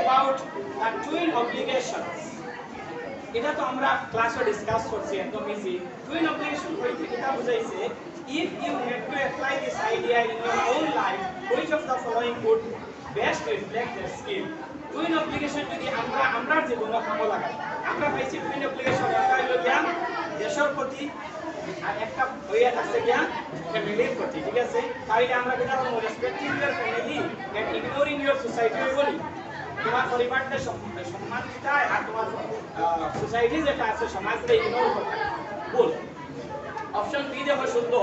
about the twin obligations. এটা তো আমরা ক্লাসে ডিসকাস করছি একদম ইজি টুইন অবলিগেশন হইতে এটা বুঝাইছে if you had to apply this idea in your own life which of the following would best reflect their skill twin obligation যদি আমরা জীবনে কামে লাগাই আমরা পাইছি টুইন অবলিগেশন একটা হলো জ্ঞান দেশের প্রতি আর একটা হইয়া থাকছে জ্ঞান ফ্যামিলির প্রতি ঠিক আছে তাইলে আমরা যেটা বলবো respecting your family and ignoring your society বলি তোমার পরিবারকে সম্মান দিতে হয় আর তোমার সোসাইটি যেটা আছে সমাজকে ইগনোর করতে হয় বল অপশন বি দেখো শুদ্ধ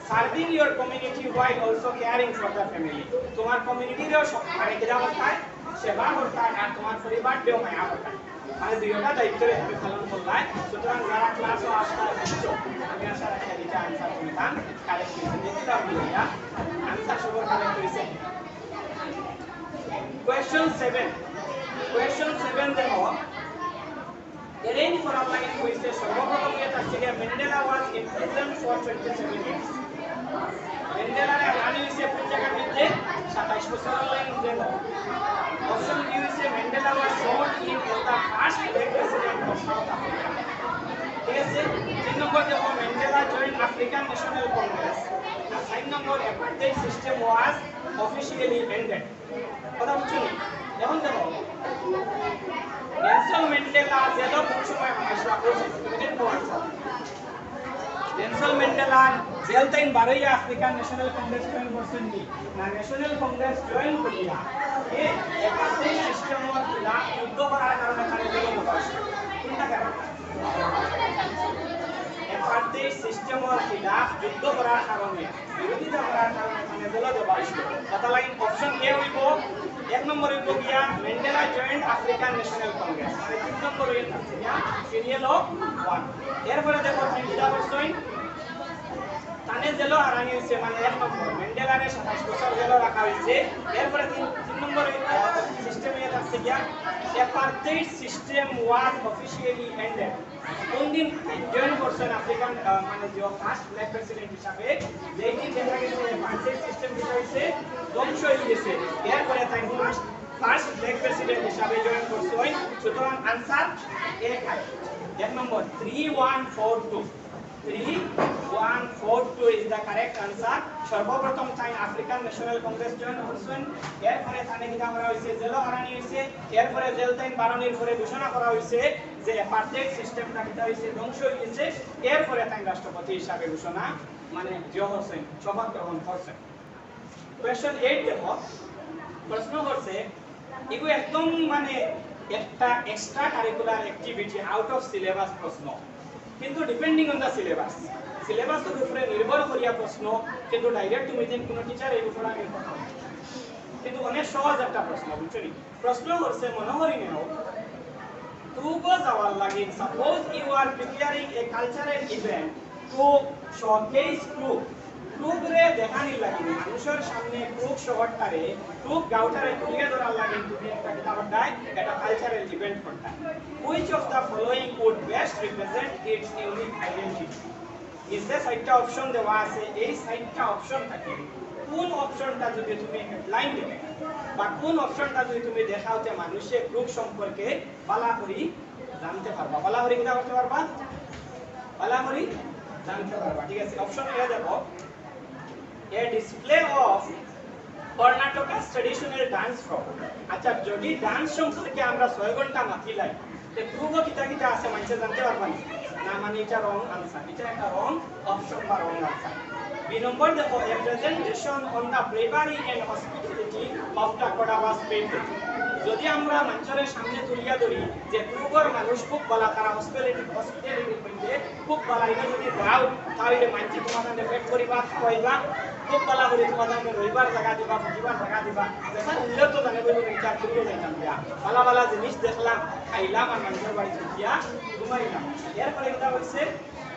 serving your community while also caring for the family তোমার কমিউনিটিরও মানে কি জানো তাই সেবা করতে হয় আর তোমার পরিবারকেও মায়া করতে হয় মানে দুইটা দায়িত্ব তুমি পালন করলাই সুতরাং যারা ক্লাসে আসতে আসছো আমি আশা রাখি এটা আনসার তুমি তান কারেক্ট হয়েছে যেটা বলিয়া আনসার সব কারেক্ট হয়েছে Question 7 দেখো arrange for a line হইছে সর্বপ্রথম এটা হচ্ছে Mandela was imprisoned for 27 years Mandela এর রানী হইছে কোন জায়গার মধ্যে 27 বছর লাইন দেখো অপশন বি হইছে Mandela was sworn in as the first black president of South Africa ঠিক আছে 3 নম্বর দেখো Mandela joined African National Congress আর 4 number apartheid system was officially ended কথা বুঝছো এখন দেখো নেলসন ম্যান্ডেলা জেল কোন সময় হাসলা করছে second quarter Nelson Mandela jail তাইন বারোই আফ্রিকান ন্যাশনাল কংগ্রেস জয়েন করছেন নি না ন্যাশনাল কংগ্রেস জয়েন করিয়া এ একাধিক সিস্টেমের খিলাফ যুদ্ধ করার কারণে তারে জেল বসাইছে কোনটা কারণ একাধিক সিস্টেমের খিলাফ যুদ্ধ করার কারণে বিরোধিতা করার কারণে তারে জেল বসাইছে কথা লাইন অপশন এ হইব এক নম্বর হইব গিয়া Mandela joint African national Congress মানে তিন নম্বর হইল আছে গিয়া সিরিয়াল অফ 1 এরপরে দেখো তিনটা কোশ্চেন তানে জেল হারানি হইছে মানে এক নম্বর ম্যান্ডেলারে 27 বছর জেল রাখা হইছে এরপরে তিন নম্বর সিস্টেম এর আছে গিয়া apartheid system was officially ended কোন দিন জয়েন করছেন আফ্রিকান মানে যে ফার্স্ট ব্ল্যাক প্রেসিডেন্ট হিসাবে যেই দিন দেখা গেছে apartheid system যেটা হইছে ধ্বংস হয়ে গেছে এরপরে তাই ফার্স্ট ব্ল্যাক প্রেসিডেন্ট হিসাবে জয়েন করছেন সুতরাং आंसर এ হয় এক নম্বর 3142 3142 is the correct answer সর্বপ্রথম তাই আফ্রিকান ন্যাশনাল কংগ্রেস জয়েন করছেন এরপরে তানে কি করা হইছে জেল হারানি হইছে এরপরে জেল তাইন বারণের পরে ঘোষণা করা হইছে যে অ্যাপার্টেড সিস্টেমটা কিটা হইছে ধ্বংস হয়ে গেছে এরপরে তাই রাষ্ট্রপতি হিসাবে ঘোষণা মানে জিও হোসেন শপথ গ্রহণ করছেন কোশ্চেন 8 দেখো প্রশ্ন করছে এগো একদম মানে একটা extra curricular activity out of syllabus প্রশ্ন কিন্তু ডিপেন্ডিং অন দা সিলেবাসের উপরে নির্ভর করিয়া প্রশ্ন কিন্তু ডাইরেক্ট তুমি দেন কোন টিচার এই উপরে নির্ভর করে কিন্তু অনেক সহজ একটা প্রশ্ন বুঝছনি প্রশ্ন করছে মনোহরি নেও টু যাওয়ার লাগে suppose you are preparing a cultural event to showcase টুকরে দেখানি লাগে মানুষের সামনে টুক শহরটারে টুক গাঁওটারে তুলে ধরার লাগে তুমি একটা কিতাব দেয় এটা কালচারাল ইভেন্ট করতে which of the following would best represent its unique identity is the সাইটটা অপশন দেওয়া আছে এই সাইটটা অপশন থাকে কোন অপশনটা যদি তুমি হেডলাইন দেবে বা কোন অপশনটা যদি তুমি দেখাওতে মানুষের গ্রুপ সম্পর্কে ভালো করে জানতে পারবা ভালো করে কিনা করতে পারবা ভালো করে জানতে পারবা ঠিক আছে অপশন এ দেখো a display of Karnataka's traditional dance form আচ্ছা যদি ডান্স সম্পর্কে আমরা 6 ঘন্টা মাতিলাই তে পূর্ব কিতা কিতা আছে মানুষ জানতে পারবা না মানে এটা রং आंसर এটা একটা রং অপশন বা রং आंसर বি নম্বর দেখো a presentation on the bravery and hospitality of the Kodawas people যদি আমরা মানুষের সামনে তুলিয়া ধরি যে পূর্বর মানুষ খুব ভালো তারা হসপিটালিটি মধ্যে খুব ভালো এটা যদি দাও তাহলে মানুষ তোমাদের পেট করিবা খাওয়াইবা খুব ভালো করে তোমাদের রবিবার জায়গা দিবা বুধবার জায়গা দিবা যখন উল্লেখ তো জানে বলি বিচার করিও যাইতাম দিয়া ভালো ভালো জিনিস দেখলাম খাইলাম আর মানুষের বাড়ি গিয়া ঘুমাইলাম এরপরে এটা হচ্ছে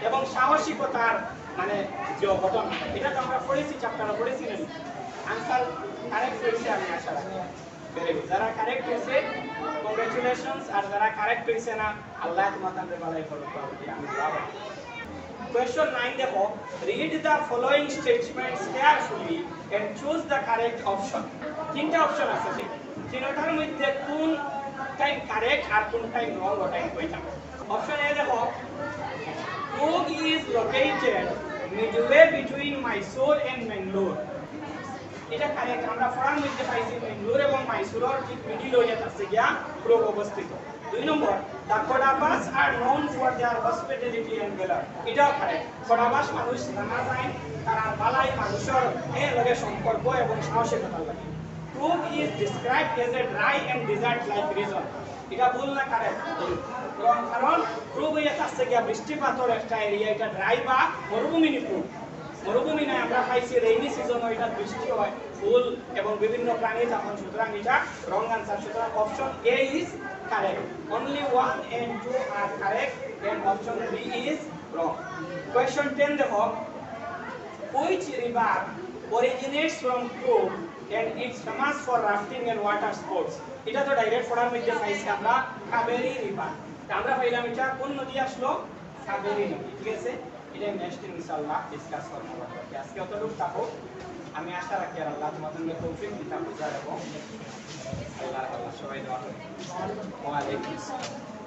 এবং সাহসিকতার মানে যে ঘটনা এটা তো আমরা পড়েছি চ্যাপ্টারে পড়েছি না आंसर কারেক্ট হয়েছে আমি আশা রাখি very good যারা কারেক্ট হয়েছে কংগ্রাচুলেশনস আর যারা কারেক্ট হয়েছে না আল্লাহ তোমাদের ভালোই করুক আমি দোয়া করি Question 9 দেখো read the following statements carefully and choose the correct option তিনটা অপশন আছে তিনটার মধ্যে কোন টাইম কারেক্ট আর কোন টাইম রং ওটাই কইতাম অপশন এ দেখো Coorg is located midway between Mysore and Mangalore এটা কারেক্ট আমরা পড়ার মধ্যে পাইছি ম্যাঙ্গালোর এবং মাইসুরের ঠিক মিডিল হয়ে আছে গিয়া Coorg অবস্থিত 2 নম্বর the Kodavas are known for their hospitality and valor এটাও কারেক্ট Kodavas মানুষ জানা যায় তারা বালাই মানুষের লগে সম্পর্ক এবং সাহসিকতা লাগে Coorg is described as a dry and desert like region এটা ভুল না কারেক্ট কারণ Coorg হয়ে আছে গিয়া বৃষ্টিপাতের একটা এরিয়া এটা ড্রাই বা মরুভূমি নিপুণ মরুভূমি নয় আমরা পাইছি রেইনি সিজনে এটা বৃষ্টি হয় ফুল এবং বিভিন্ন প্রাণী তখন সুতরাং এটা রং আনসার সুতরাং option A is correct only 1 and 2 আর correct then option B is wrong question 10 দেখো which river originates from Coorg and it's famous for rafting and water sports এটা তো ডাইরেক্ট পড়ার মধ্যে পাইছি আমরা কাবেরী রিভার আমরা পাইলাম এটা কোন নদী আসলো কাবেরী নদী ঠিক আছে এটা নেক্সট ইনশাআল্লাহ ডিসকাস করব আজকে অতটুকু থাকো আমি আশা রাখি আল্লাহ তোমাদের তৌফিক দিতে বুঝা দেব আল্লাহ সবাই দোয়া করুন ওয়া আলাইকুম আসসালাম